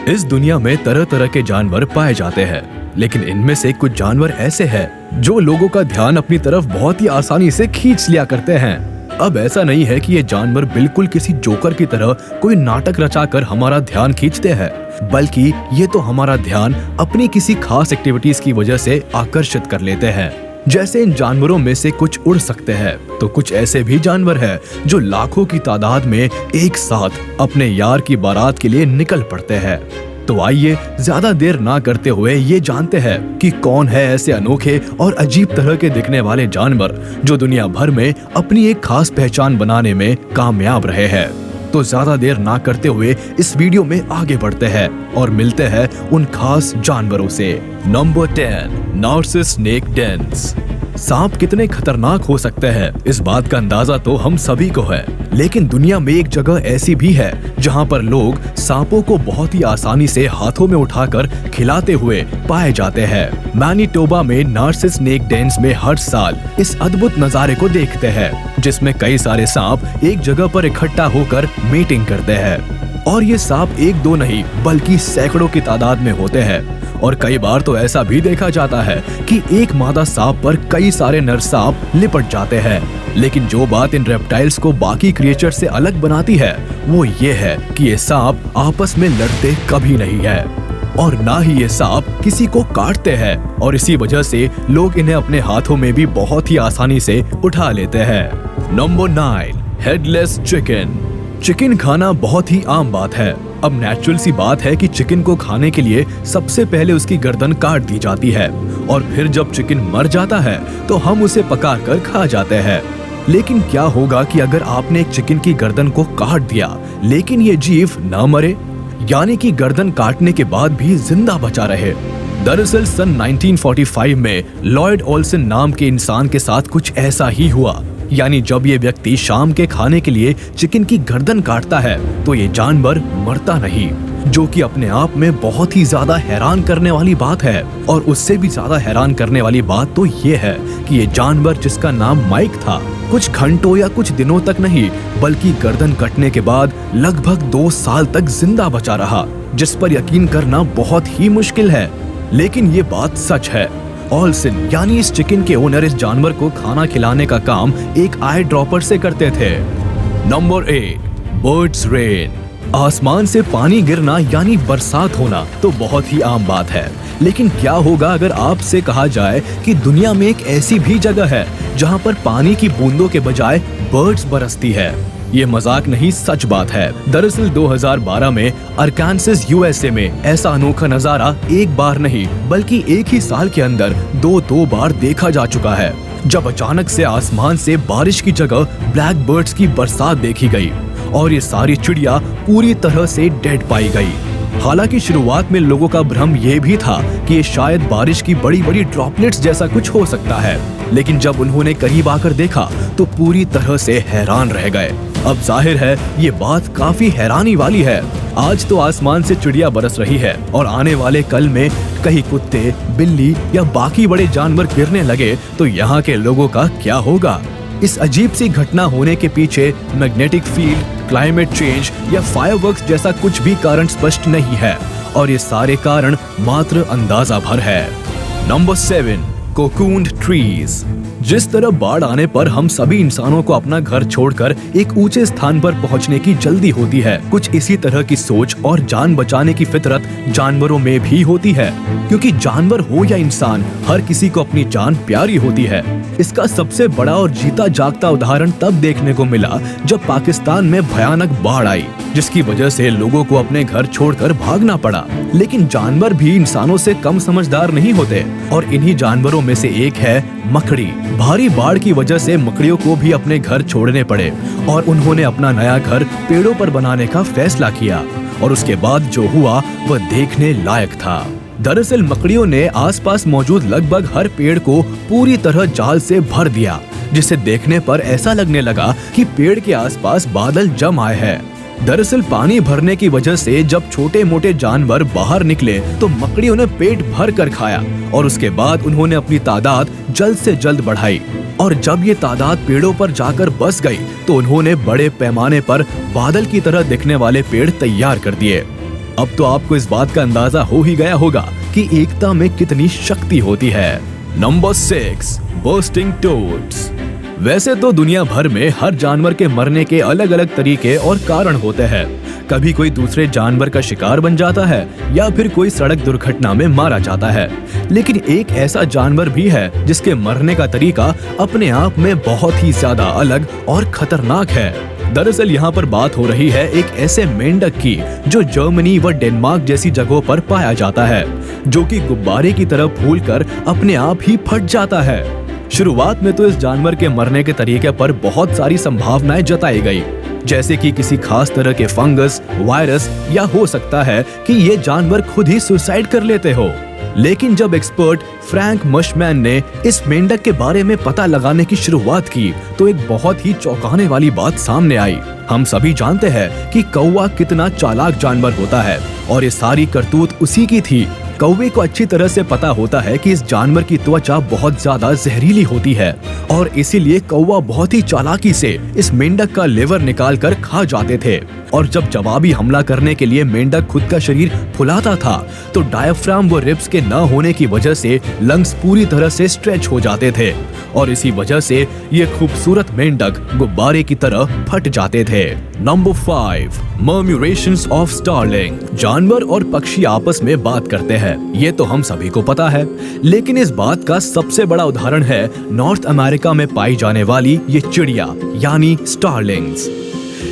इस दुनिया में तरह तरह के जानवर पाए जाते हैं, लेकिन इनमें से कुछ जानवर ऐसे हैं जो लोगों का ध्यान अपनी तरफ बहुत ही आसानी से खींच लिया करते हैं। अब ऐसा नहीं है कि ये जानवर बिल्कुल किसी जोकर की तरह कोई नाटक रचाकर हमारा ध्यान खींचते हैं, बल्कि ये तो हमारा ध्यान अपनी किसी खास एक्टिविटीज की वजह से आकर्षित कर लेते हैं। जैसे इन जानवरों में से कुछ उड़ सकते हैं, तो कुछ ऐसे भी जानवर हैं जो लाखों की तादाद में एक साथ अपने यार की बारात के लिए निकल पड़ते हैं। तो आइए ज्यादा देर ना करते हुए ये जानते हैं कि कौन है ऐसे अनोखे और अजीब तरह के दिखने वाले जानवर जो दुनिया भर में अपनी एक खास पहचान बनाने में कामयाब रहे हैं। तो ज्यादा देर ना करते हुए इस वीडियो में आगे बढ़ते हैं और मिलते हैं उन खास जानवरों से। Number 10, Nazis snake dense. सांप कितने खतरनाक हो सकते हैं, इस बात का अंदाजा तो हम सभी को है, लेकिन दुनिया में एक जगह ऐसी भी है जहां पर लोग सांपों को बहुत ही आसानी से हाथों में उठाकर खिलाते हुए पाए जाते हैं। मैनिटोबा में नार्सिस स्नेक डेंस में हर साल इस अद्भुत नजारे को देखते हैं, जिसमें कई सारे सांप एक जगह पर इकट्ठा होकर मीटिंग करते हैं। और ये सांप एक दो नहीं बल्कि सैकड़ों की तादाद में होते हैं। और कई बार तो ऐसा भी देखा जाता है कि एक मादा सांप पर कई सारे नर सांप लिपट जाते हैं। लेकिन जो बात इन रेप्टाइल्स को बाकी क्रिएचर से अलग बनाती है वो ये है कि ये सांप आपस में लड़ते कभी नहीं है और ना ही ये सांप किसी को काटते हैं, और इसी वजह से लोग इन्हें अपने हाथों में भी बहुत ही आसानी से उठा लेते हैं। Number 9, headless chicken. चिकन खाना बहुत ही आम बात है। अब नेचुरल सी बात है कि चिकन को खाने के लिए सबसे पहले उसकी गर्दन काट दी जाती है और फिर जब चिकन मर जाता है तो हम उसे पकाकर खा जाते हैं। लेकिन क्या होगा कि अगर आपने एक चिकन की गर्दन को काट दिया लेकिन ये जीव न मरे, यानी कि गर्दन काटने के बाद भी जिंदा बचा रहे? दरअसल सन 1945 में लॉयड ओल्सन नाम के इंसान के साथ कुछ ऐसा ही हुआ। यानी जब ये व्यक्ति शाम के खाने के लिए चिकन की गर्दन काटता है तो ये जानवर मरता नहीं, जो कि अपने आप में बहुत ही ज्यादा हैरान करने वाली बात है। और उससे भी ज्यादा हैरान करने वाली बात तो ये है कि ये जानवर, जिसका नाम माइक था, कुछ घंटों या कुछ दिनों तक नहीं बल्कि गर्दन कटने के बाद लगभग 2 साल तक जिंदा बचा रहा, जिस पर यकीन करना बहुत ही मुश्किल है, लेकिन ये बात सच है। ओल्सन यानी इस चिकन के ओनर इस जानवर को खाना खिलाने का काम एक आई ड्रॉपर से करते थे। Number 8, birds rain. आसमान से पानी गिरना यानी बरसात होना तो बहुत ही आम बात है, लेकिन क्या होगा अगर आपसे कहा जाए कि दुनिया में एक ऐसी भी जगह है जहां पर पानी की बूंदों के बजाय बर्ड्स बरसती है? ये मजाक नहीं, सच बात है। दरअसल 2012 में अरकानसास यूएसए में ऐसा अनोखा नजारा एक बार नहीं बल्कि एक ही साल के अंदर दो बार देखा जा चुका है, जब अचानक से आसमान से बारिश की जगह ब्लैक बर्ड्स की बरसात देखी गई और ये सारी चिड़िया पूरी तरह से डेड पाई गई। हालांकि शुरुआत में लोगों का भ्रम ये भी था कि ये शायद बारिश की बड़ी बड़ी ड्रॉपलेट्स जैसा कुछ हो सकता है, लेकिन जब उन्होंने करीब आकर देखा तो पूरी तरह से हैरान रह गए। अब जाहिर है ये बात काफी हैरानी वाली है। आज तो आसमान से चिड़िया बरस रही है और आने वाले कल में कहीं कुत्ते, बिल्ली या बाकी बड़े जानवर गिरने लगे तो यहाँ के लोगों का क्या होगा? इस अजीब सी घटना होने के पीछे मैग्नेटिक फील्ड, क्लाइमेट चेंज या फायरवर्क्स जैसा कुछ भी कारण स्पष्ट नहीं है, और ये सारे कारण मात्र अंदाजा भर है। Number 7, cocooned trees. जिस तरह बाढ़ आने पर हम सभी इंसानों को अपना घर छोड़कर एक ऊंचे स्थान पर पहुंचने की जल्दी होती है, कुछ इसी तरह की सोच और जान बचाने की फितरत जानवरों में भी होती है, क्योंकि जानवर हो या इंसान, हर किसी को अपनी जान प्यारी होती है। इसका सबसे बड़ा और जीता जागता उदाहरण तब देखने को मिला जब पाकिस्तान में भयानक बाढ़ आई, जिसकी वजह से लोगों को अपने घर छोड़कर भागना पड़ा। लेकिन जानवर भी इंसानों से कम समझदार नहीं होते, और इन्हीं जानवरों में से एक है मकड़ी। भारी बाढ़ की वजह से मकड़ियों को भी अपने घर छोड़ने पड़े और उन्होंने अपना नया घर पेड़ों पर बनाने का फैसला किया, और उसके बाद जो हुआ वह देखने लायक था। दरअसल मकड़ियों ने आसपास मौजूद लगभग हर पेड़ को पूरी तरह जाल से भर दिया, जिसे देखने पर ऐसा लगने लगा कि पेड़ के आसपास बादल जम आए हैं। दरअसल पानी भरने की वजह से जब छोटे मोटे जानवर बाहर निकले तो मकड़ियों ने पेट भर कर खाया, और उसके बाद उन्होंने अपनी तादाद जल्द से जल्द बढ़ाई, और जब ये तादाद पेड़ों पर जाकर बस गई तो उन्होंने बड़े पैमाने पर बादल की तरह दिखने वाले पेड़ तैयार कर दिए। अब तो आपको इस बात का अंदाजा हो ही गया होगा कि एकता में कितनी शक्ति होती है। Number 6, bursting toads. वैसे तो दुनिया भर में हर जानवर के मरने के अलग अलग तरीके और कारण होते हैं। कभी कोई दूसरे जानवर का शिकार बन जाता है या फिर कोई सड़क दुर्घटना में मारा जाता है, लेकिन एक ऐसा जानवर भी है जिसके मरने का तरीका अपने आप में बहुत ही ज्यादा अलग और खतरनाक है। दरअसल यहाँ पर बात हो रही है एक ऐसे मेंढक की जो जर्मनी व डेनमार्क जैसी जगहों पर पाया जाता है, जो कि गुब्बारे की तरह फूलकर अपने आप ही फट जाता है। शुरुआत में तो इस जानवर के मरने के तरीके पर बहुत सारी संभावनाएं जताई गई, जैसे कि किसी खास तरह के फंगस, वायरस या हो सकता है कि ये जानवर खुद ही सुसाइड कर लेते हो। लेकिन जब एक्सपर्ट फ्रैंक मशमैन ने इस मेंढक के बारे में पता लगाने की शुरुआत की तो एक बहुत ही चौंकाने वाली बात सामने आई। हम सभी जानते हैं कि कौवा कितना चालाक जानवर होता है और ये सारी करतूत उसी की थी। कौवे को अच्छी तरह से पता होता है कि इस जानवर की त्वचा बहुत ज्यादा जहरीली होती है और इसीलिए कौवा बहुत ही चालाकी से इस मेंढक का लिवर निकाल कर खा जाते थे। और जब जवाबी हमला करने के लिए मेंढक खुद का शरीर फुलाता था तो डायफ्राम व रिब्स के न होने की वजह से लंग्स पूरी तरह से स्ट्रेच हो जाते थे और इसी वजह से ये खूबसूरत मेंढक गुब्बारे की तरह फट जाते थे। Number 5, murmurations of starling. जानवर और पक्षी आपस में बात करते हैं, ये तो हम सभी को पता है, लेकिन इस बात का सबसे बड़ा उदाहरण है नॉर्थ अमेरिका में पाई जाने वाली ये चिड़िया यानी स्टारलिंग्स।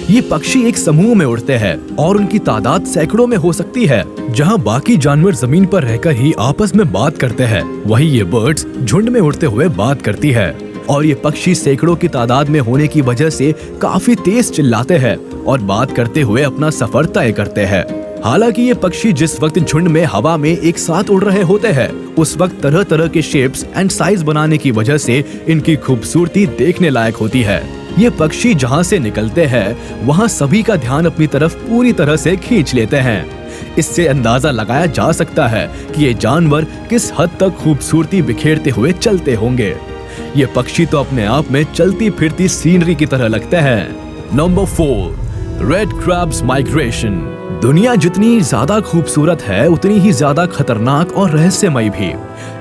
ये पक्षी एक समूह में उड़ते हैं और उनकी तादाद सैकड़ों में हो सकती है। जहां बाकी जानवर जमीन पर रहकर ही आपस में बात करते हैं, वहीं ये बर्ड्स झुंड में उड़ते हुए बात करती है और ये पक्षी सैकड़ों की तादाद में होने की वजह से काफी तेज चिल्लाते हैं और बात करते हुए अपना सफर तय करते हैं। हालांकि ये पक्षी जिस वक्त झुंड में हवा में एक साथ उड़ रहे होते हैं, उस वक्त तरह तरह के शेप्स एंड साइज बनाने की वजह से इनकी खूबसूरती देखने लायक होती है। ये पक्षी जहाँ से निकलते हैं वहाँ सभी का ध्यान अपनी तरफ पूरी तरह से खींच लेते हैं। इससे अंदाजा लगाया जा सकता है कि ये जानवर किस हद तक खूबसूरती बिखेरते हुए चलते होंगे। ये पक्षी तो अपने आप में चलती फिरती सीनरी की तरह लगते हैं। Number 4, red crabs migration. दुनिया जितनी ज्यादा खूबसूरत है उतनी ही ज्यादा खतरनाक और रहस्यमयी भी,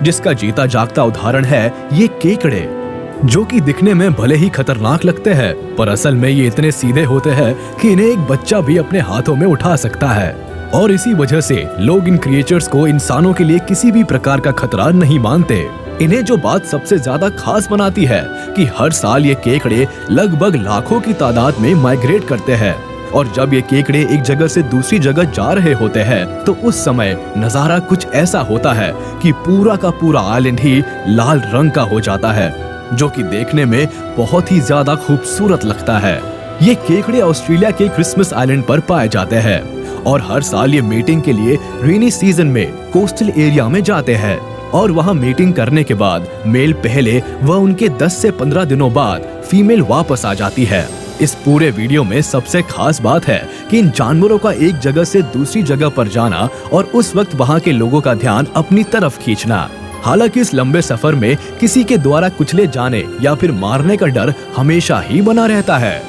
जिसका जीता जागता उदाहरण है ये केकड़े, जो कि दिखने में भले ही खतरनाक लगते हैं पर असल में ये इतने सीधे होते हैं कि इन्हें एक बच्चा भी अपने हाथों में उठा सकता है। और इसी वजह से लोग इन क्रिएचर्स को इंसानों के लिए किसी भी प्रकार का खतरा नहीं मानते। इन्हें जो बात सबसे ज्यादा खास बनाती है कि हर साल ये केकड़े लगभग लाखों की तादाद में माइग्रेट करते हैं और जब ये केकड़े एक जगह से दूसरी जगह जा रहे होते हैं तो उस समय नजारा कुछ ऐसा होता है कि पूरा का पूरा आइलैंड ही लाल रंग का हो जाता है, जो कि देखने में बहुत ही ज्यादा खूबसूरत लगता है। ये केकड़े ऑस्ट्रेलिया के क्रिसमस आइलैंड पर पाए जाते हैं और हर साल ये मीटिंग के लिए रेनी सीजन में कोस्टल एरिया में जाते हैं और वहाँ मीटिंग करने के बाद मेल पहले व उनके 10 से 15 दिनों बाद फीमेल वापस आ जाती है। इस पूरे वीडियो में सबसे खास बात है कि इन जानवरों का एक जगह से दूसरी जगह पर जाना और उस वक्त वहाँ के लोगों का ध्यान अपनी तरफ खींचना। हालांकि इस लंबे सफर में किसी के द्वारा कुचले जाने या फिर मारने का डर हमेशा ही बना रहता है।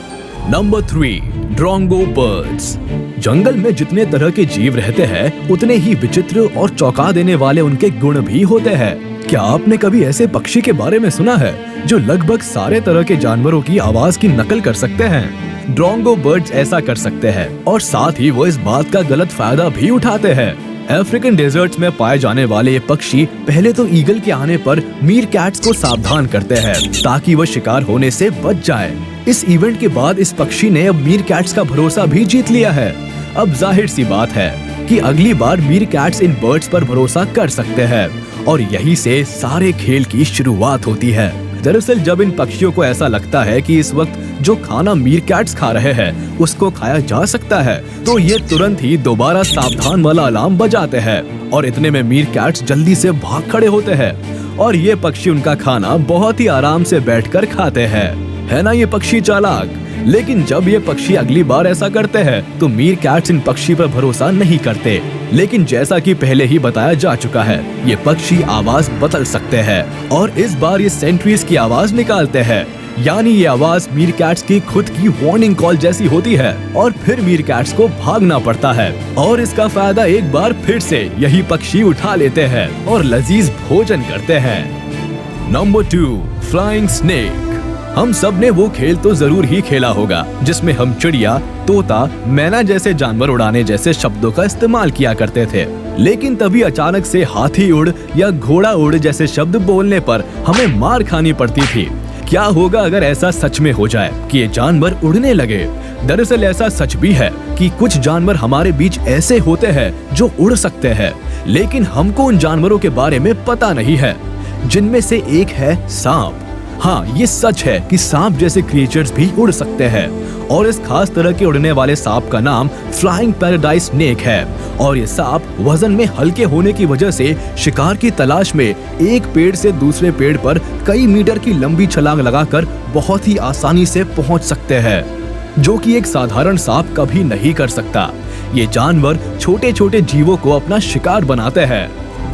Number 3, drongo birds. जंगल में जितने तरह के जीव रहते हैं उतने ही विचित्र और चौंका देने वाले उनके गुण भी होते हैं। क्या आपने कभी ऐसे पक्षी के बारे में सुना है जो लगभग सारे तरह के जानवरों की आवाज की नकल कर सकते हैं? ड्रोंगो बर्ड्स ऐसा कर सकते हैं और साथ ही वो इस बात का गलत फायदा भी उठाते हैं। अफ्रीकन डेजर्ट्स में पाए जाने वाले ये पक्षी पहले तो ईगल के आने पर मीर कैट्स को सावधान करते हैं ताकि वह शिकार होने से बच जाए। इस इवेंट के बाद इस पक्षी ने अब मीर कैट्स का भरोसा भी जीत लिया है। अब जाहिर सी बात है कि अगली बार मीर कैट्स इन बर्ड्स पर भरोसा कर सकते हैं और यही से सारे खेल की शुरुआत होती है। दरअसल जब इन पक्षियों को ऐसा लगता है कि इस वक्त जो खाना मीर कैट्स खा रहे हैं उसको खाया जा सकता है तो ये तुरंत ही दोबारा सावधान वाला अलार्म बजाते हैं और इतने में मीर कैट्स जल्दी से भाग खड़े होते हैं और ये पक्षी उनका खाना बहुत ही आराम से बैठकर खाते हैं। है ना ये पक्षी चालाक? लेकिन जब ये पक्षी अगली बार ऐसा करते हैं तो मीर कैट्स इन पक्षी पर भरोसा नहीं करते। लेकिन जैसा कि पहले ही बताया जा चुका है ये पक्षी आवाज बदल सकते हैं और इस बार ये सेंट्रीज की आवाज निकालते हैं यानी ये आवाज मीरकैट्स की खुद की वार्निंग कॉल जैसी होती है और फिर मीरकैट्स को भागना पड़ता है और इसका फायदा एक बार फिर से यही पक्षी उठा लेते हैं और लजीज भोजन करते हैं। Number 2, flying snake. हम सब ने वो खेल तो जरूर ही खेला होगा जिसमें हम चिड़िया, तोता, मैना जैसे जानवर उड़ाने जैसे शब्दों का इस्तेमाल किया करते थे, लेकिन तभी अचानक से हाथी उड़ या घोड़ा उड़ जैसे शब्द बोलने पर हमें मार खानी पड़ती थी। क्या होगा अगर ऐसा सच में हो जाए कि ये जानवर उड़ने लगे? दरअसल ऐसा सच भी है कि कुछ जानवर हमारे बीच ऐसे होते हैं जो उड़ सकते हैं, लेकिन हमको उन जानवरों के बारे में पता नहीं है, जिनमें से एक है सांप। हाँ, ये सच है कि सांप जैसे क्रिएचर्स भी उड़ सकते हैं और इस खास तरह के उड़ने वाले सांप का नाम फ्लाइंग पैराडाइज स्नेक है और ये सांप वजन में हल्के होने की वजह से शिकार की तलाश में एक पेड़ से दूसरे पेड़ पर कई मीटर की लंबी छलांग लगाकर बहुत ही आसानी से पहुंच सकते हैं, जो कि एक साधारण सांप कभी नहीं कर सकता। ये जानवर छोटे छोटे जीवों को अपना शिकार बनाते हैं।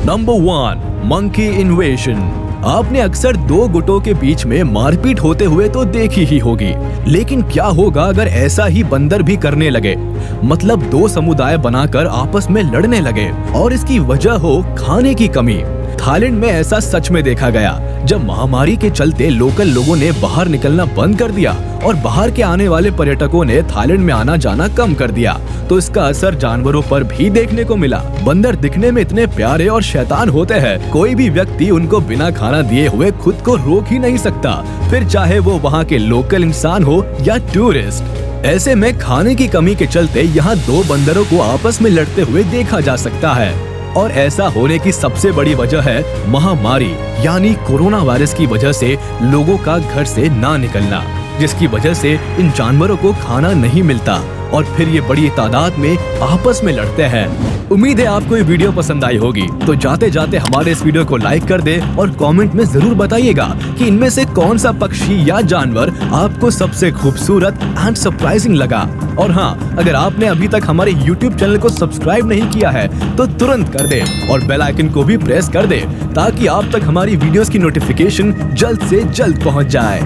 Number 1, monkey इन्वेशन। आपने अक्सर दो गुटों के बीच में मारपीट होते हुए तो देखी ही होगी, लेकिन क्या होगा अगर ऐसा ही बंदर भी करने लगे? मतलब दो समुदाय बनाकर आपस में लड़ने लगे और इसकी वजह हो खाने की कमी। थाईलैंड में ऐसा सच में देखा गया जब महामारी के चलते लोकल लोगों ने बाहर निकलना बंद कर दिया और बाहर के आने वाले पर्यटकों ने थाईलैंड में आना जाना कम कर दिया, तो इसका असर जानवरों पर भी देखने को मिला। बंदर दिखने में इतने प्यारे और शैतान होते हैं, कोई भी व्यक्ति उनको बिना खाना दिए हुए खुद को रोक ही नहीं सकता, फिर चाहे वो वहाँ के लोकल इंसान हो या टूरिस्ट। ऐसे में खाने की कमी के चलते यहाँ दो बंदरों को आपस में लड़ते हुए देखा जा सकता है और ऐसा होने की सबसे बड़ी वजह है महामारी यानी कोरोना वायरस की वजह से लोगों का घर से ना निकलना, जिसकी वजह से इन जानवरों को खाना नहीं मिलता और फिर ये बड़ी तादाद में आपस में लड़ते हैं। उम्मीद है आपको ये वीडियो पसंद आई होगी, तो जाते जाते हमारे इस वीडियो को लाइक कर दे और कमेंट में जरूर बताइएगा कि इनमें से कौन सा पक्षी या जानवर आपको सबसे खूबसूरत एंड सरप्राइजिंग लगा। और हाँ, अगर आपने अभी तक हमारे YouTube चैनल को सब्सक्राइब नहीं किया है तो तुरंत कर दे और बेल आइकन को भी प्रेस कर दे ताकि आप तक हमारी वीडियोस की नोटिफिकेशन जल्द से जल्द पहुंच जाए।